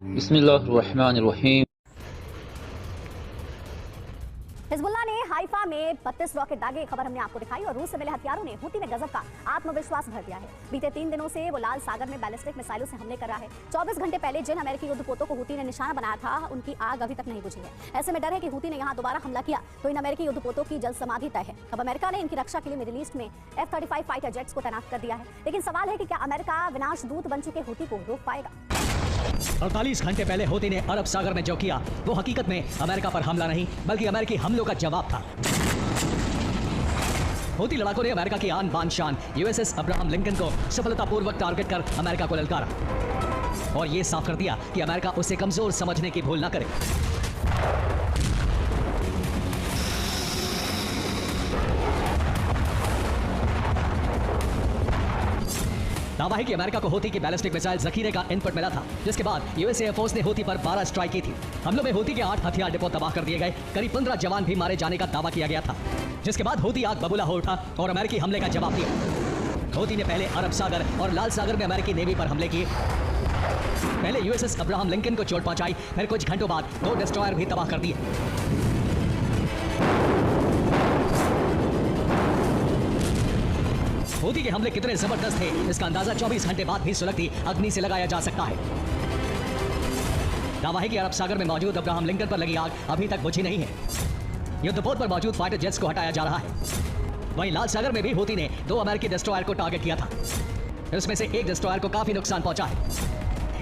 बिस्मिल्लाहिर्रहमानिर्रहीम। हिजबुल्लाह ने हाइफा में 32 रॉकेट दागे। खबर हमने आपको दिखाई। और रूस से मिले हथियारों ने हूती में गजब का आत्मविश्वास भर दिया है। बीते 3 दिनों से वो लाल सागर में बैलिस्टिक मिसाइलों से हमले कर रहा है। 24 घंटे पहले जिन अमेरिकी युद्धपोतों को हूती ने निशाना बनाया था, उनकी आग अभी तक नहीं बुझी है। ऐसे में डर है कि हूती ने यहाँ दोबारा हमला किया तो इन अमेरिकी युद्धपोतों की जल समाधि तय है। अब अमेरिका ने इनकी रक्षा के लिए मिडिल ईस्ट में F-35 फाइटर जेट्स को तैनात कर दिया है। लेकिन सवाल है कि क्या अमेरिका विनाश दूत बन चुके हूती को रोक पाएगा? 48 घंटे पहले हूती ने अरब सागर में जो किया वो हकीकत में अमेरिका पर हमला नहीं बल्कि अमेरिकी हमलों का जवाब था। हूती लड़ाकों ने अमेरिका की आन बान शान USS अब्राहम लिंकन को सफलतापूर्वक टारगेट कर अमेरिका को ललकारा और ये साफ कर दिया कि अमेरिका उसे कमजोर समझने की भूल न करे। दावा है कि अमेरिका को हूती की बैलिस्टिक मिसाइल जखीरे का इनपुट मिला था, जिसके बाद यूएस एयरफोर्स ने हूती पर 12 स्ट्राइक की थी। हमलों में हूती के 8 हथियार डिपो तबाह कर दिए गए। करीब 15 जवान भी मारे जाने का दावा किया गया था, जिसके बाद हूती आग बबूला हो उठा और अमेरिकी हमले का जवाब दिया। हूती ने पहले अरब सागर और लाल सागर में अमेरिकी नेवी पर हमले किए। पहले USS अब्राहम लिंकन को चोट पहुंचाई, फिर कुछ घंटों बाद 2 डिस्ट्रॉयर भी तबाह कर दिए। हूती के हमले कितने जबरदस्त थे, इसका अंदाजा 24 घंटे बाद भी सुलगती अग्नि से लगाया जा सकता है। दावा है कि अरब सागर में मौजूद अब्राहम लिंकन पर लगी आग अभी तक बुझी नहीं है। युद्धपोत पर मौजूद फाइटर जेट्स को हटाया जा रहा है। वहीं लाल सागर में भी हूती ने 2 अमेरिकी डिस्ट्रॉयर को टारगेट किया था। इसमें से एक डिस्ट्रॉयर को काफी नुकसान पहुंचा है।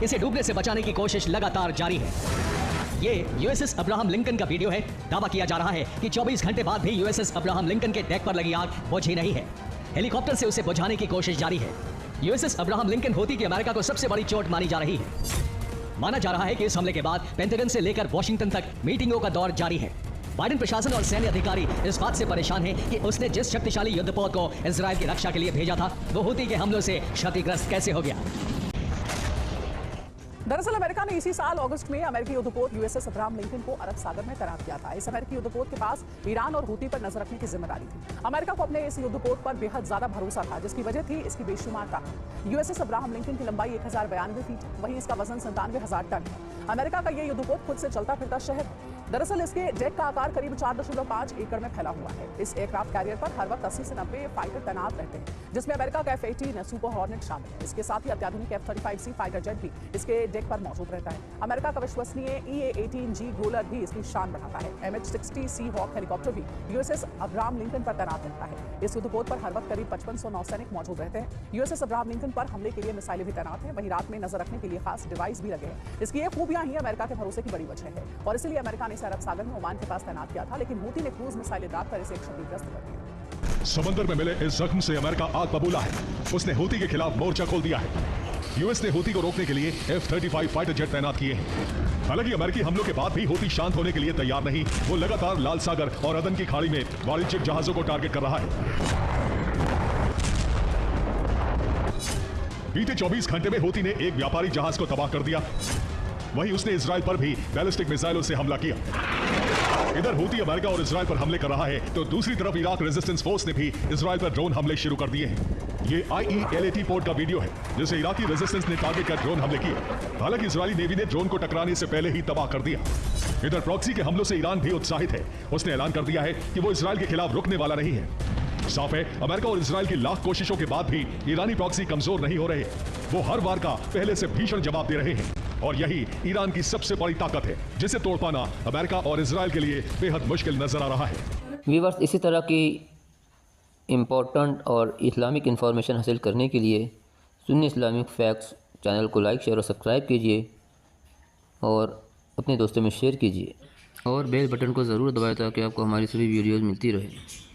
इसे डूबने से बचाने की कोशिश लगातार जारी है। ये USS अब्राहम लिंकन का वीडियो है। दावा किया जा रहा है कि 24 घंटे बाद भी USS अब्राहम लिंकन के डेक पर लगी आग बुझी नहीं है। हेलीकॉप्टर से उसे बुझाने की कोशिश जारी है। USS अब्राहम लिंकन हूती की अमेरिका को सबसे बड़ी चोट मानी जा रही है। माना जा रहा है कि इस हमले के बाद पेंटागन से लेकर वॉशिंगटन तक मीटिंगों का दौर जारी है। बाइडेन प्रशासन और सैन्य अधिकारी इस बात से परेशान हैं कि उसने जिस शक्तिशाली युद्धपोत को इजराइल की रक्षा के लिए भेजा था, वो हूती के हमलों से क्षतिग्रस्त कैसे हो गया। दरअसल अमेरिका ने इसी साल अगस्त में अमेरिकी युद्धपोत USS अब्राहम लिंकन को अरब सागर में तैनात किया था। इस अमेरिकी युद्धपोत के पास ईरान और हूती पर नजर रखने की जिम्मेदारी थी। अमेरिका को अपने इस युद्धपोत पर बेहद ज्यादा भरोसा था, जिसकी वजह थी इसकी बेशुमार ताकत। USS अब्राहम लिंकन की लंबाई 1092 फीट, वहीं इसका वजन 97,000 टन है। अमेरिका का यह युद्धपोत खुद से चलता फिरता शहर है। दरअसल इसके डेक का आकार करीब 4.5 एकड़ में फैला हुआ है। इस एयरक्राफ्ट कैरियर पर हर वक्त 80 से 90 फाइटर तैनात रहते हैं, जिसमें अमेरिका का F-18 सुपर हॉर्नेट शामिल है। इसके साथ ही अत्याधुनिक F-35C फाइटर जेट भी इसके डेक पर मौजूद रहता है। अमेरिका का विश्वसनीय EA-18G ग्रोलर भी इसकी शान बढ़ाता है। MH-60 सी हॉक हेलीकॉप्टर भी USS अब्राहम लिंकन पर तैनात रहता है। इस युद्धपोत पर हर वक्त करीब 5500 नौसैनिक मौजूद रहते हैं। USS अब्राहम लिंकन पर हमले के लिए मिसाइलें भी तैनात हैं। वहीं रात में नजर रखने के लिए खास डिवाइस भी लगे हैं। इसकी ये खूबियां ही अमेरिका के भरोसे की बड़ी वजह है और इसीलिए अमेरिका ने इसे अरब सागर में ओमान के पास तैनात किया था, लेकिन हूती ने क्रूज मिसाइलें दागकर इसे क्षतिग्रस्त कर दिया। समंदर में मिले इस जख्म से अमेरिका आग बबूला है। उसने हूती के खिलाफ मोर्चा खोल दिया है। यूएस ने हूती को रोकने के लिए F-35 फाइटर जेट तैनात किए हैं। हालांकि अमेरिकी हमलों के बाद भी हूती शांत होने के लिए तैयार नहीं। वो लगातार लाल सागर और अदन की खाड़ी में वाणिज्यिक जहाजों को टारगेट कर रहा है। बीते 24 घंटे में हूती ने एक व्यापारी जहाज को तबाह कर दिया। वहीं उसने इजराइल पर भी बैलिस्टिक मिसाइलों से हमला किया। इधर हूती अमेरिका और इजराइल पर हमले कर रहा है, तो दूसरी तरफ इराक रेजिस्टेंस फोर्स ने भी इजराइल पर ड्रोन हमले शुरू कर दिए हैं। ये IELAT पोर्ट का वीडियो है, जिसे इराकी रेजिस्टेंस ने टारगेट कर ड्रोन हमले किए। हालांकि इजरायली नेवी ने ड्रोन को टकराने से पहले ही तबाह कर दिया। इधर प्रॉक्सी के हमलों से ईरान भी उत्साहित है। उसने ऐलान कर दिया है कि वो इजराइल के खिलाफ रुकने वाला नहीं है। साफ है, अमेरिका और इजराइल की लाख कोशिशों के बाद भी ईरानी प्रॉक्सी कमजोर नहीं हो रहे। वो हर वार का पहले से भीषण जवाब दे रहे हैं और यही ईरान की सबसे बड़ी ताकत है, जिसे तोड़ पाना अमेरिका और इजराइल के लिए बेहद मुश्किल नजर आ रहा है। व्यूअर्स, इसी तरह की इम्पोर्टेंट और इस्लामिक इन्फॉर्मेशन हासिल करने के लिए सुन्नी इस्लामिक फैक्ट्स चैनल को लाइक, शेयर और सब्सक्राइब कीजिए और अपने दोस्तों में शेयर कीजिए और बेल बटन को ज़रूर दबाएं ताकि आपको हमारी सभी वीडियोज़ मिलती रहे।